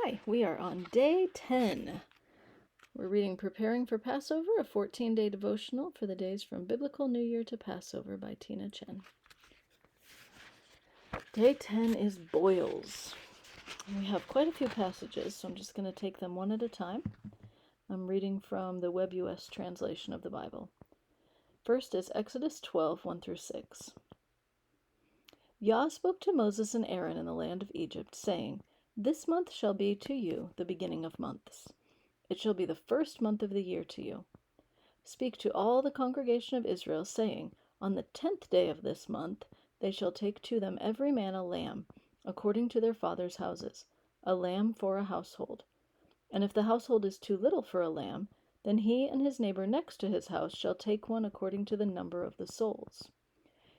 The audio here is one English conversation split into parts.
Hi, we are on day 10. We're reading Preparing for Passover, a 14-day devotional for the days from Biblical New Year to Passover by Tina Chen. Day 10 is boils. We have quite a few passages, so I'm just going to take them one at a time. I'm reading from the Web US translation of the Bible. First is Exodus 12, 1-6. Yah spoke to Moses and Aaron in the land of Egypt, saying, "This month shall be to you the beginning of months. It shall be the first month of the year to you. Speak to all the congregation of Israel, saying, On the 10th day of this month they shall take to them every man a lamb, according to their fathers' houses, a lamb for a household. And if the household is too little for a lamb, then he and his neighbor next to his house shall take one according to the number of the souls.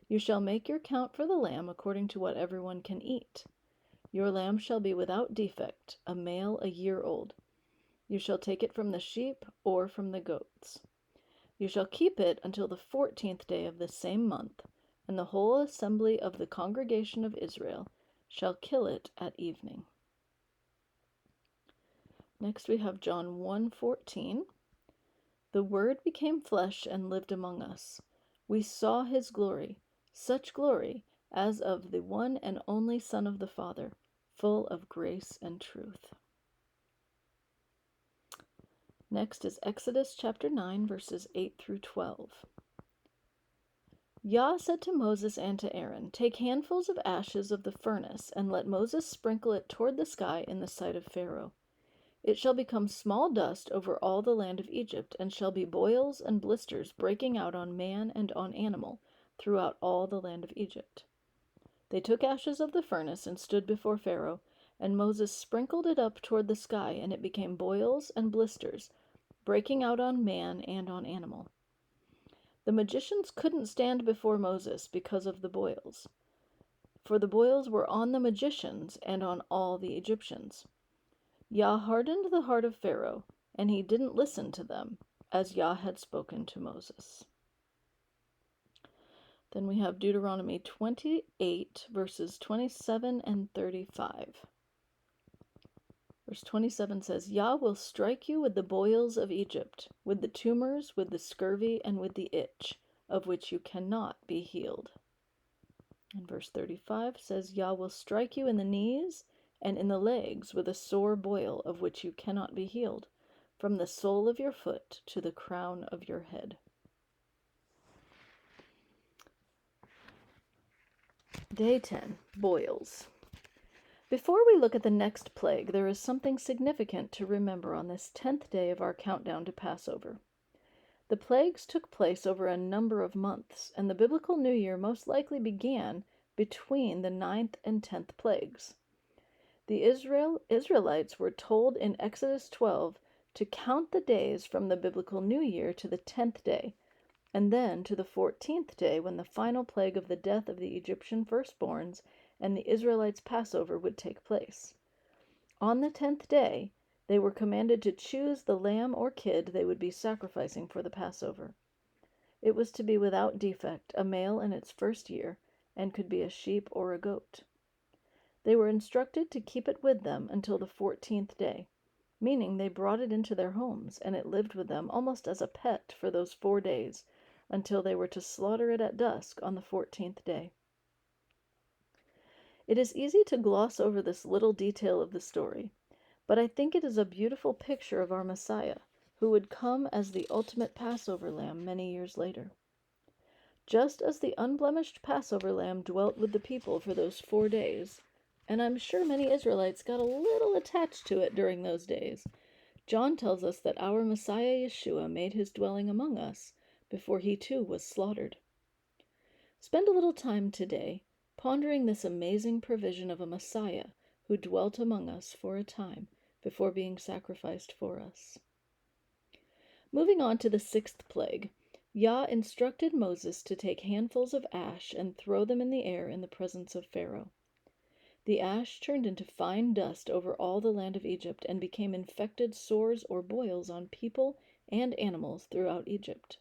You shall make your count for the lamb according to what everyone can eat. Your lamb shall be without defect, a male a year old. You shall take it from the sheep or from the goats. You shall keep it until the 14th day of the same month, and the whole assembly of the congregation of Israel shall kill it at evening." Next we have John 1:14. "The Word became flesh and lived among us. We saw his glory, such glory as of the one and only Son of the Father, full of grace and truth." Next is Exodus chapter 9, verses 8-12. Yah said to Moses and to Aaron, "Take handfuls of ashes of the furnace, and let Moses sprinkle it toward the sky in the sight of Pharaoh. It shall become small dust over all the land of Egypt, and shall be boils and blisters breaking out on man and on animal throughout all the land of Egypt." They took ashes of the furnace and stood before Pharaoh, and Moses sprinkled it up toward the sky, and it became boils and blisters, breaking out on man and on animal. The magicians couldn't stand before Moses because of the boils, for the boils were on the magicians and on all the Egyptians. Yah hardened the heart of Pharaoh, and he didn't listen to them, as Yah had spoken to Moses. Then we have Deuteronomy 28, verses 27 and 35. Verse 27 says, "Yah will strike you with the boils of Egypt, with the tumors, with the scurvy, and with the itch, of which you cannot be healed." And verse 35 says, "Yah will strike you in the knees and in the legs with a sore boil, of which you cannot be healed, from the sole of your foot to the crown of your head." Day 10, boils. Before we look at the next plague, there is something significant to remember on this 10th day of our countdown to Passover. The plagues took place over a number of months, and the biblical New Year most likely began between the 9th and 10th plagues. The Israelites were told in Exodus 12 to count the days from the biblical New Year to the 10th day, and then to the 14th day, when the final plague of the death of the Egyptian firstborns and the Israelites' Passover would take place. On the 10th day, they were commanded to choose the lamb or kid they would be sacrificing for the Passover. It was to be without defect, a male in its first year, and could be a sheep or a goat. They were instructed to keep it with them until the 14th day, meaning they brought it into their homes, and it lived with them almost as a pet for those 4 days, until they were to slaughter it at dusk on the 14th day. It is easy to gloss over this little detail of the story, but I think it is a beautiful picture of our Messiah, who would come as the ultimate Passover lamb many years later. Just as the unblemished Passover lamb dwelt with the people for those 4 days, and I'm sure many Israelites got a little attached to it during those days, John tells us that our Messiah Yeshua made his dwelling among us before he too was slaughtered. Spend a little time today pondering this amazing provision of a Messiah who dwelt among us for a time before being sacrificed for us. Moving on to the 6th plague, Yah instructed Moses to take handfuls of ash and throw them in the air in the presence of Pharaoh. The ash turned into fine dust over all the land of Egypt and became infected sores or boils on people and animals throughout Egypt.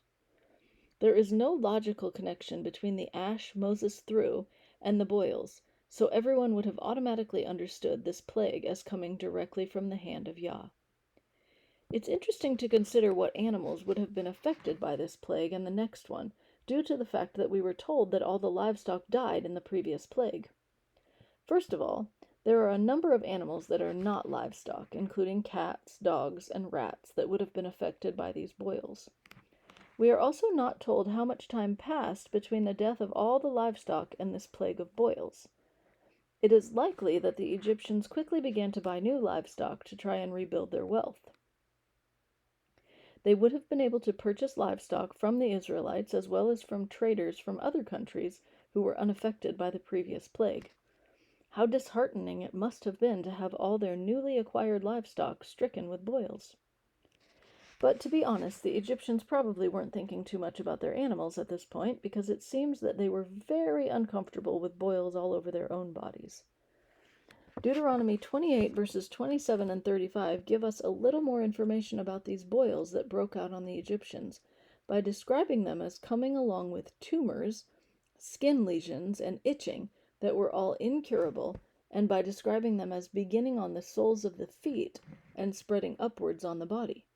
There is no logical connection between the ash Moses threw and the boils, so everyone would have automatically understood this plague as coming directly from the hand of Yah. It's interesting to consider what animals would have been affected by this plague and the next one, due to the fact that we were told that all the livestock died in the previous plague. First of all, there are a number of animals that are not livestock, including cats, dogs, and rats that would have been affected by these boils. We are also not told how much time passed between the death of all the livestock and this plague of boils. It is likely that the Egyptians quickly began to buy new livestock to try and rebuild their wealth. They would have been able to purchase livestock from the Israelites as well as from traders from other countries who were unaffected by the previous plague. How disheartening it must have been to have all their newly acquired livestock stricken with boils. But to be honest, the Egyptians probably weren't thinking too much about their animals at this point, because it seems that they were very uncomfortable with boils all over their own bodies. Deuteronomy 28 verses 27 and 35 give us a little more information about these boils that broke out on the Egyptians by describing them as coming along with tumors, skin lesions, and itching that were all incurable, and by describing them as beginning on the soles of the feet and spreading upwards on the body.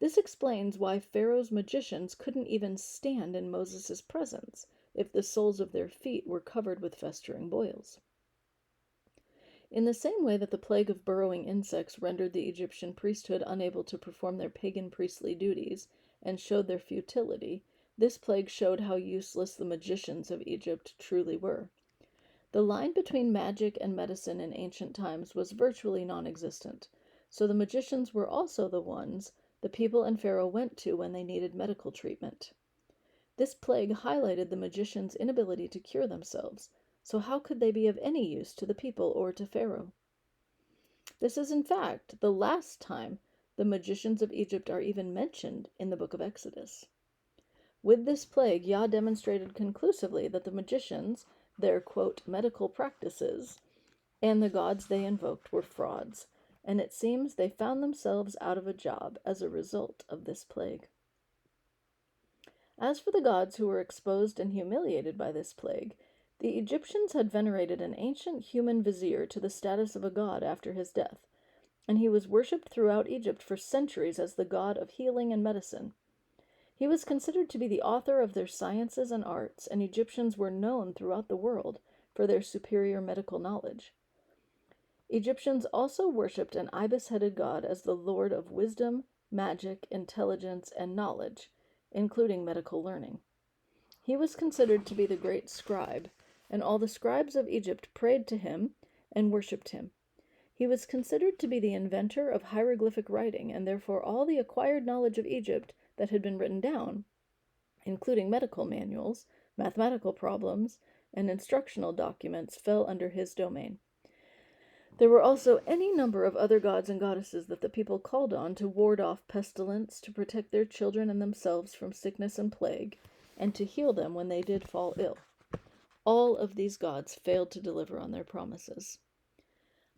This explains why Pharaoh's magicians couldn't even stand in Moses' presence if the soles of their feet were covered with festering boils. In the same way that the plague of burrowing insects rendered the Egyptian priesthood unable to perform their pagan priestly duties and showed their futility, this plague showed how useless the magicians of Egypt truly were. The line between magic and medicine in ancient times was virtually non-existent, so the magicians were also the ones the people and Pharaoh went to when they needed medical treatment. This plague highlighted the magicians' inability to cure themselves, so how could they be of any use to the people or to Pharaoh? This is in fact the last time the magicians of Egypt are even mentioned in the book of Exodus. With this plague, Yah demonstrated conclusively that the magicians, their, quote, medical practices, and the gods they invoked were frauds, and it seems they found themselves out of a job as a result of this plague. As for the gods who were exposed and humiliated by this plague, the Egyptians had venerated an ancient human vizier to the status of a god after his death, and he was worshipped throughout Egypt for centuries as the god of healing and medicine. He was considered to be the author of their sciences and arts, and Egyptians were known throughout the world for their superior medical knowledge. Egyptians also worshipped an ibis-headed god as the lord of wisdom, magic, intelligence, and knowledge, including medical learning. He was considered to be the great scribe, and all the scribes of Egypt prayed to him and worshipped him. He was considered to be the inventor of hieroglyphic writing, and therefore all the acquired knowledge of Egypt that had been written down, including medical manuals, mathematical problems, and instructional documents, fell under his domain. There were also any number of other gods and goddesses that the people called on to ward off pestilence, to protect their children and themselves from sickness and plague, and to heal them when they did fall ill. All of these gods failed to deliver on their promises.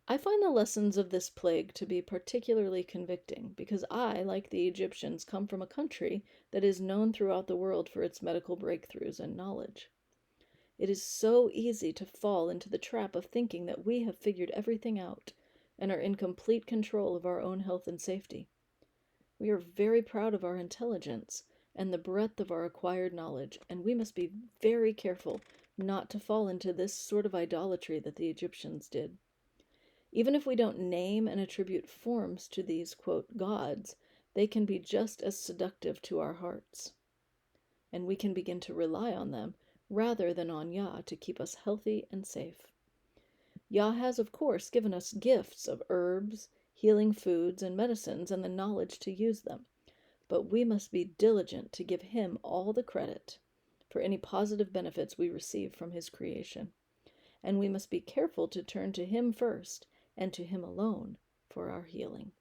I find the lessons of this plague to be particularly convicting, because I, like the Egyptians, come from a country that is known throughout the world for its medical breakthroughs and knowledge. It is so easy to fall into the trap of thinking that we have figured everything out and are in complete control of our own health and safety. We are very proud of our intelligence and the breadth of our acquired knowledge, and we must be very careful not to fall into this sort of idolatry that the Egyptians did. Even if we don't name and attribute forms to these, quote, gods, they can be just as seductive to our hearts. And we can begin to rely on them rather than on Yah to keep us healthy and safe. Yah has, of course, given us gifts of herbs, healing foods, and medicines, and the knowledge to use them. But we must be diligent to give Him all the credit for any positive benefits we receive from His creation. And we must be careful to turn to Him first and to Him alone for our healing.